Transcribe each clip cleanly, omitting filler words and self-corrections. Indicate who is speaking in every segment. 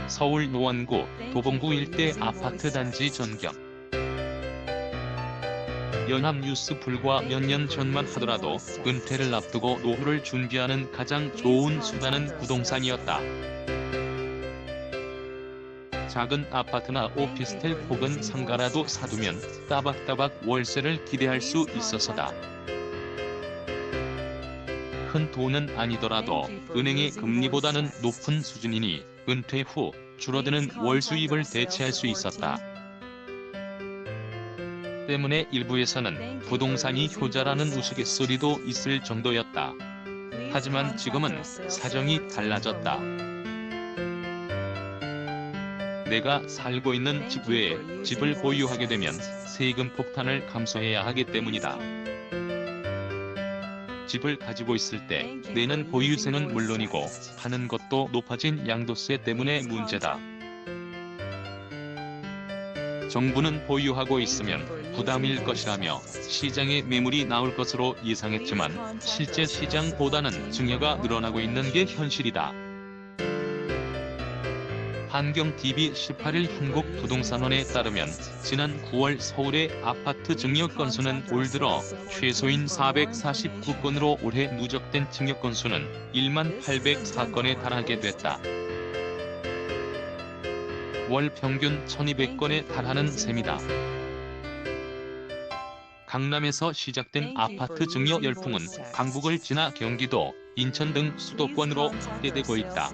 Speaker 1: 서울 노원구 도봉구 일대 아파트 단지 전격. 연합뉴스 불과 몇 년 전만 하더라도 은퇴를 앞두고 노후를 준비하는 가장 좋은 수단은 부동산이었다. 작은 아파트나 오피스텔 혹은 상가라도 사두면 따박따박 월세를 기대할 수 있어서다. 큰 돈은 아니더라도 은행의 금리보다는 높은 수준이니 은퇴 후 줄어드는 월 수입을 대체할 수 있었다. 때문에 일부에서는 부동산이 효자라는 우스갯소리도 있을 정도였다. 하지만 지금은 사정이 달라졌다. 내가 살고 있는 집 외에 집을 보유하게 되면 세금 폭탄을 감수해야 하기 때문이다. 집을 가지고 있을 때 내는 보유세는 물론이고 파는 것도 높아진 양도세 때문에 문제다. 정부는 보유하고 있으면 부담일 것이라며 시장에 매물이 나올 것으로 예상했지만 실제 시장보다는 증여가 늘어나고 있는 게 현실이다. 한경TV 18일 한국부동산원에 따르면 지난 9월 서울의 아파트 증여 건수는 올 들어 최소인 449건으로 올해 누적된 증여 건수는 1만 804건에 달하게 됐다. 월 평균 1200건에 달하는 셈이다. 강남에서 시작된 아파트 증여 열풍은 강북을 지나 경기도, 인천 등 수도권으로 확대되고 있다.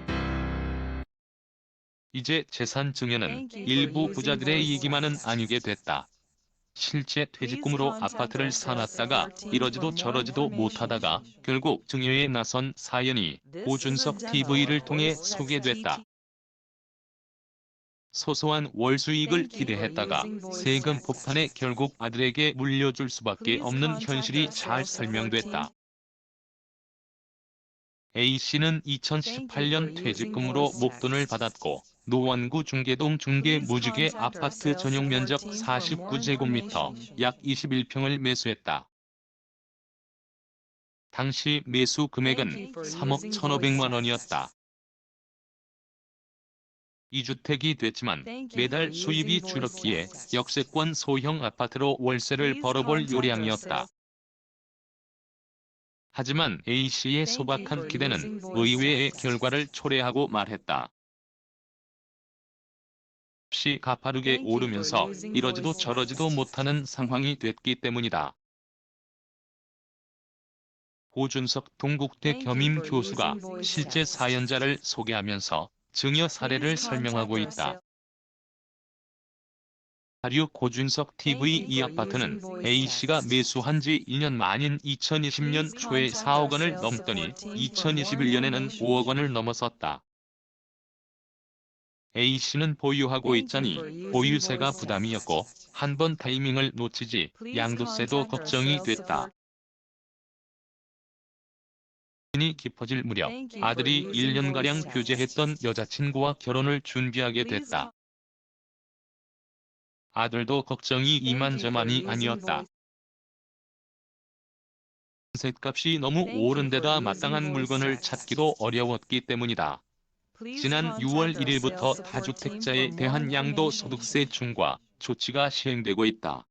Speaker 1: 이제 재산 증여는 일부 부자들의 얘기만은 아니게 됐다. 실제 퇴직금으로 아파트를 사놨다가 이러지도 저러지도 못하다가 결국 증여에 나선 사연이 오준석 TV를 통해 소개됐다. 소소한 월 수익을 기대했다가 세금 폭탄에 결국 아들에게 물려줄 수밖에 없는 현실이 잘 설명됐다. A씨는 2018년 퇴직금으로 목돈을 받았고 노원구 중계동 중계무지개 아파트 전용 면적 49제곱미터 약 21평을 매수했다. 당시 매수 금액은 3억 1,500만 원이었다. 2주택이 됐지만 매달 수입이 줄었기에 역세권 소형 아파트로 월세를 벌어볼 요량이었다. 하지만 A씨의 소박한 기대는 의외의 결과를 초래하고 말했다. 값이 가파르게 오르면서 이러지도 저러지도 못하는 상황이 됐기 때문이다. 오준석 동국대 겸임 교수가 실제 사연자를 소개하면서 증여 사례를 설명하고 있다. 사륙 오준석 TV 이 아파트는 A씨가 매수한 지 2년 만인 2020년 초에 4억 원을 넘더니 2021년에는 5억 원을 넘어섰다. A씨는 보유하고 있자니 보유세가 부담이었고 한 번 타이밍을 놓치지 양도세도 걱정이 됐다. 이 깊어질 무렵 아들이 1년가량 교제했던 여자친구와 결혼을 준비하게 됐다. 아들도 걱정이 이만저만이 아니었다. 전셋값이 너무 오른 데다 마땅한 물건을 찾기도 어려웠기 때문이다. 지난 6월 1일부터 다주택자에 대한 양도소득세 중과 조치가 시행되고 있다.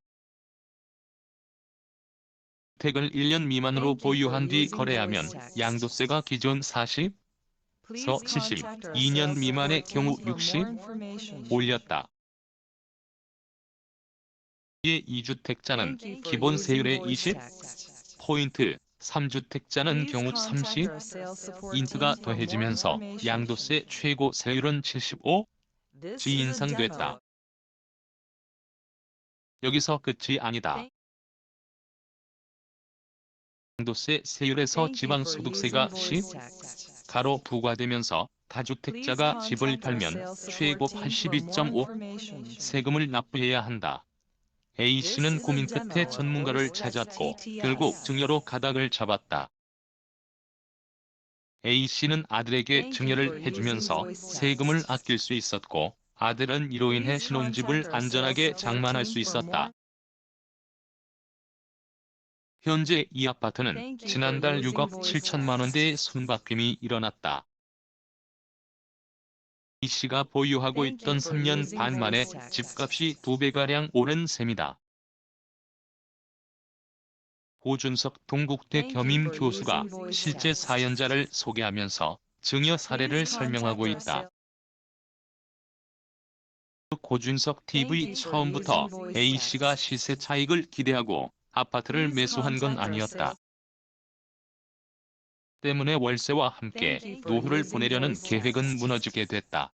Speaker 1: 주택을 1년 미만으로 보유한 뒤 거래하면 양도세가 기존 40에서 70, 2년 미만의 경우 60 올렸다. 이에 2주택자는 기본 세율의 20%, 3주택자는 경우 30%가 더해지면서 양도세 최고 세율은 75% 인상됐다. 여기서 끝이 아니다. 양도세 세율에서 지방소득세가 10%로 부과되면서 다주택자가 집을 팔면 최고 82.5% 세금을 납부해야 한다. A씨는 고민 끝에 전문가를 찾았고 결국 증여로 가닥을 잡았다. A씨는 아들에게 증여를 해주면서 세금을 아낄 수 있었고 아들은 이로 인해 신혼집을 안전하게 장만할 수 있었다. 현재 이 아파트는 지난달 6억 7천만 원대의 손바뀜이 일어났다. A씨가 보유하고 있던 3년 반 만에 집값이 2배가량 오른 셈이다. 호준석 동국대 겸임 교수가 실제 사연자를 소개하면서 증여 사례를 설명하고 있다. 고준석 TV 처음부터 A씨가 시세 차익을 기대하고 아파트를 매수한 건 아니었다. 때문에 월세와 함께 노후를 보내려는 계획은 무너지게 됐다.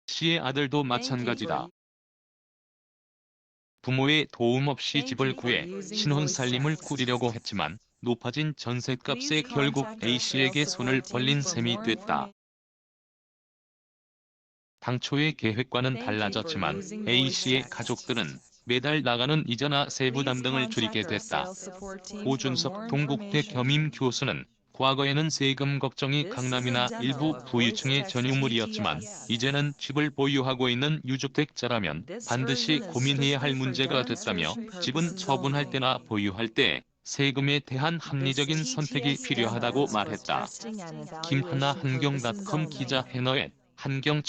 Speaker 1: C의 아들도 마찬가지다. 부모의 도움 없이 집을 구해 신혼살림을 꾸리려고 했지만 높아진 전셋값에 결국 A씨에게 손을 벌린 셈이 됐다. 당초의 계획과는 달라졌지만 A씨의 가족들은 매달 나가는 이자나 세부담 등을 줄이게 됐다. 호준석 동국대 겸임 교수는 과거에는 세금 걱정이 강남이나 일부 부유층의 전유물이었지만 이제는 집을 보유하고 있는 유주택자라면 반드시 고민해야 할 문제가 됐다며 집은 처분할 때나 보유할 때 세금에 대한 합리적인 선택이 필요하다고 말했다. 김하나 한경닷컴 기자 해너의 한경.